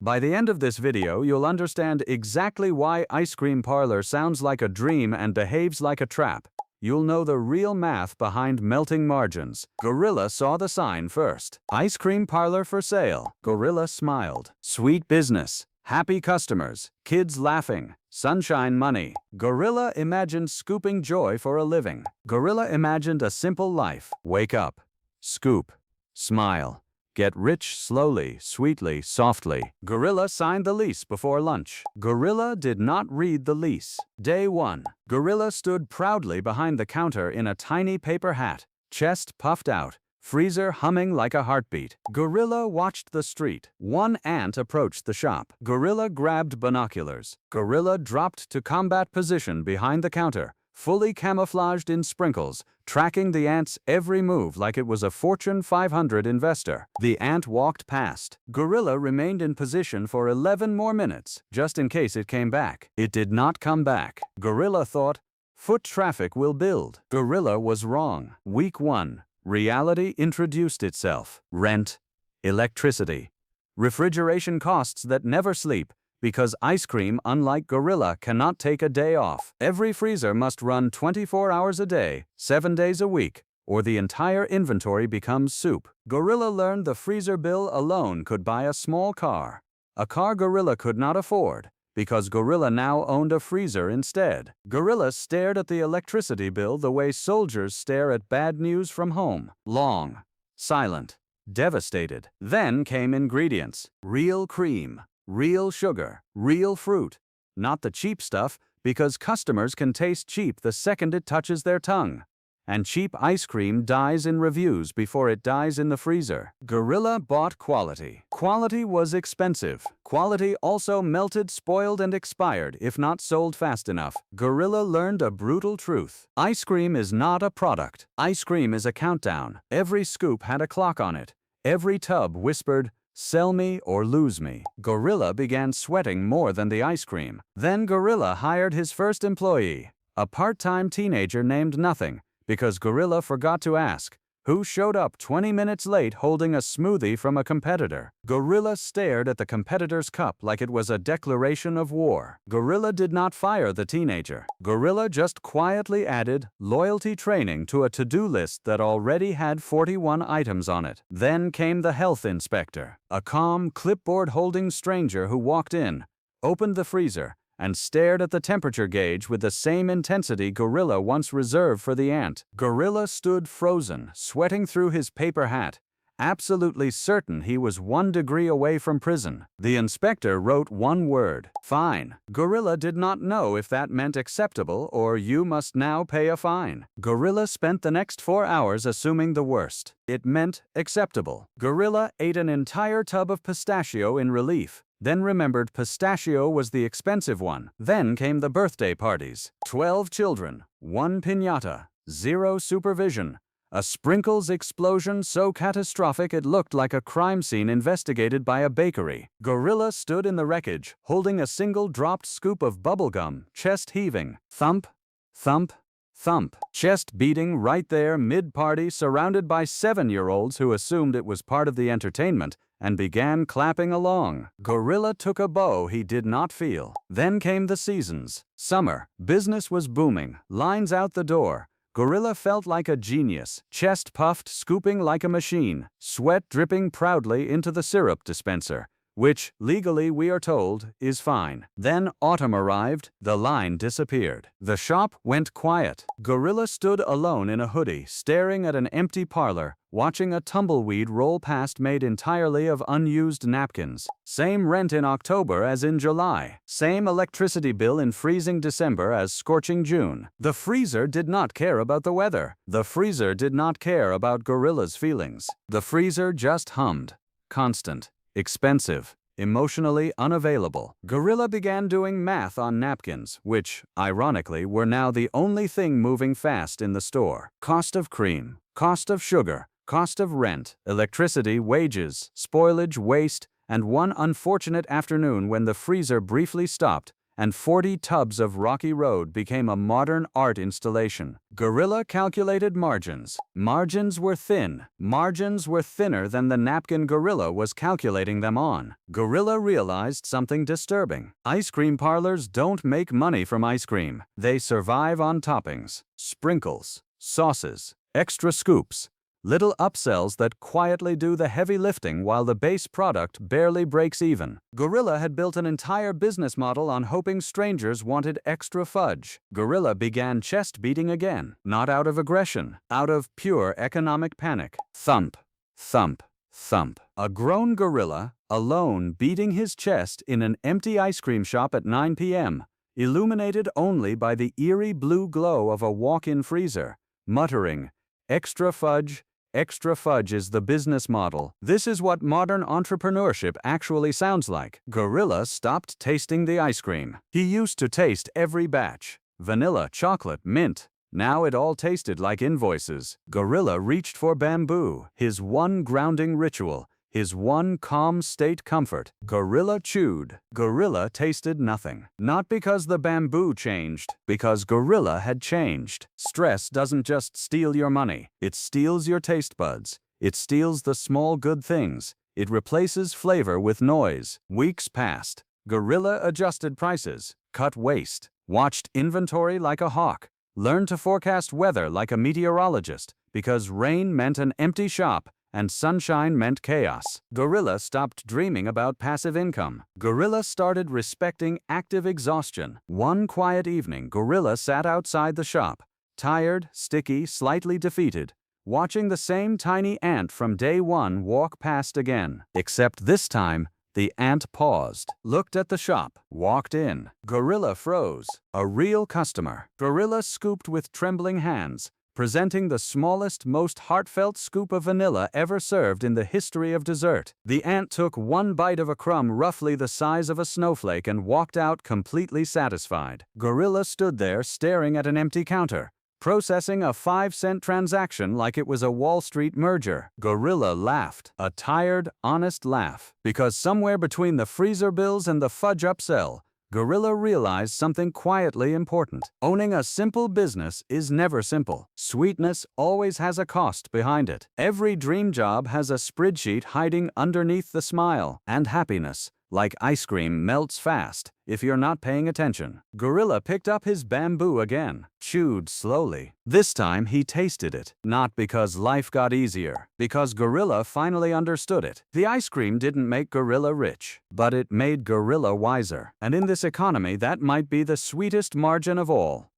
By the end of this video, you'll understand exactly why Ice Cream Parlor sounds like a dream and behaves like a trap. You'll know the real math behind melting margins. Gorilla saw the sign first. Ice Cream Parlor for sale. Gorilla smiled. Sweet business. Happy customers. Kids laughing. Sunshine money. Gorilla imagined scooping joy for a living. Gorilla imagined a simple life. Wake up. Scoop. Smile. Get rich slowly, sweetly, softly. Gorilla signed the lease before lunch. Gorilla did not read the lease. Day 1. Gorilla stood proudly behind the counter in a tiny paper hat, chest puffed out, freezer humming like a heartbeat. Gorilla watched the street. One ant approached the shop. Gorilla grabbed binoculars. Gorilla dropped to combat position behind the counter, fully camouflaged in sprinkles, tracking the ant's every move like it was a Fortune 500 investor. The ant walked past. Gorilla remained in position for 11 more minutes, just in case it came back. It did not come back. Gorilla thought, foot traffic will build. Gorilla was wrong. Week 1. Reality introduced itself. Rent, electricity, refrigeration costs that never sleep, because ice cream, unlike Gorilla, cannot take a day off. Every freezer must run 24 hours a day, 7 days a week, or the entire inventory becomes soup. Gorilla learned the freezer bill alone could buy a small car. A car Gorilla could not afford, because Gorilla now owned a freezer instead. Gorilla stared at the electricity bill the way soldiers stare at bad news from home. Long, silent, devastated. Then came ingredients. Real cream. Real sugar, real fruit. Not the cheap stuff, because customers can taste cheap the second it touches their tongue. And cheap ice cream dies in reviews before it dies in the freezer. Gorilla bought quality. Quality was expensive. Quality also melted, spoiled, and expired if not sold fast enough. Gorilla learned a brutal truth. Ice cream is not a product. Ice cream is a countdown. Every scoop had a clock on it. Every tub whispered, "Sell me or lose me." Gorilla began sweating more than the ice cream. Then Gorilla hired his first employee, a part-time teenager named Nothing, because Gorilla forgot to ask, who showed up 20 minutes late holding a smoothie from a competitor. Gorilla stared at the competitor's cup like it was a declaration of war. Gorilla did not fire the teenager. Gorilla just quietly added loyalty training to a to-do list that already had 41 items on it. Then came the health inspector, a calm, clipboard-holding stranger who walked in, opened the freezer, and stared at the temperature gauge with the same intensity Gorilla once reserved for the ant. Gorilla stood frozen, sweating through his paper hat, absolutely certain he was 1 degree away from prison. The inspector wrote one word: fine. Gorilla did not know if that meant acceptable or you must now pay a fine. Gorilla spent the next 4 hours assuming the worst. It meant acceptable. Gorilla ate an entire tub of pistachio in relief, then remembered pistachio was the expensive one. Then came the birthday parties. 12 children, 1 piñata, 0 supervision. A sprinkles explosion so catastrophic it looked like a crime scene investigated by a bakery. Gorilla stood in the wreckage, holding a single dropped scoop of bubblegum, chest heaving. Thump, thump, thump. Chest beating right there mid-party, surrounded by 7-year-olds who assumed it was part of the entertainment and began clapping along. Gorilla took a bow he did not feel. Then came the seasons. Summer. Business was booming. Lines out the door. Gorilla felt like a genius, chest puffed, scooping like a machine, sweat dripping proudly into the syrup dispenser, which, legally we are told, is fine. Then autumn arrived, the line disappeared. The shop went quiet. Gorilla stood alone in a hoodie, staring at an empty parlor, watching a tumbleweed roll past made entirely of unused napkins. Same rent in October as in July. Same electricity bill in freezing December as scorching June. The freezer did not care about the weather. The freezer did not care about Gorilla's feelings. The freezer just hummed. Constant. Expensive. Emotionally unavailable. Gorilla began doing math on napkins, which, ironically, were now the only thing moving fast in the store. Cost of cream. Cost of sugar. Cost of rent, electricity, wages, spoilage, waste, and one unfortunate afternoon when the freezer briefly stopped and 40 tubs of rocky road became a modern art installation. Gorilla calculated margins. Margins were thin. Margins were thinner than the napkin Gorilla was calculating them on. Gorilla realized something disturbing. Ice cream parlors don't make money from ice cream. They survive on toppings, sprinkles, sauces, extra scoops, little upsells that quietly do the heavy lifting while the base product barely breaks even. Gorilla had built an entire business model on hoping strangers wanted extra fudge. Gorilla began chest beating again, not out of aggression, out of pure economic panic. Thump, thump, thump. A grown gorilla, alone beating his chest in an empty ice cream shop at 9 p.m., illuminated only by the eerie blue glow of a walk-in freezer, muttering, "Extra fudge is the business model." This is what modern entrepreneurship actually sounds like. Gorilla stopped tasting the ice cream. He used to taste every batch. Vanilla, chocolate, mint. Now it all tasted like invoices. Gorilla reached for bamboo, his one grounding ritual, his one calm state comfort. Gorilla chewed. Gorilla tasted nothing. Not because the bamboo changed, because Gorilla had changed. Stress doesn't just steal your money. It steals your taste buds. It steals the small good things. It replaces flavor with noise. Weeks passed. Gorilla adjusted prices, cut waste, watched inventory like a hawk, learned to forecast weather like a meteorologist, because rain meant an empty shop and sunshine meant chaos. Gorilla stopped dreaming about passive income. Gorilla started respecting active exhaustion. One quiet evening, Gorilla sat outside the shop, tired, sticky, slightly defeated, watching the same tiny ant from day one walk past again. Except this time, the ant paused, looked at the shop, walked in. Gorilla froze. A real customer. Gorilla scooped with trembling hands, presenting the smallest, most heartfelt scoop of vanilla ever served in the history of dessert. The ant took one bite of a crumb roughly the size of a snowflake and walked out completely satisfied. Gorilla stood there staring at an empty counter, processing a 5-cent transaction like it was a Wall Street merger. Gorilla laughed, a tired, honest laugh, because somewhere between the freezer bills and the fudge upsell, Gorilla realized something quietly important. Owning a simple business is never simple. Sweetness always has a cost behind it. Every dream job has a spreadsheet hiding underneath the smile. And happiness, like ice cream, melts fast if you're not paying attention. Gorilla picked up his bamboo again, chewed slowly. This time he tasted it, not because life got easier, because Gorilla finally understood it. The ice cream didn't make Gorilla rich, but it made Gorilla wiser. And in this economy, that might be the sweetest margin of all.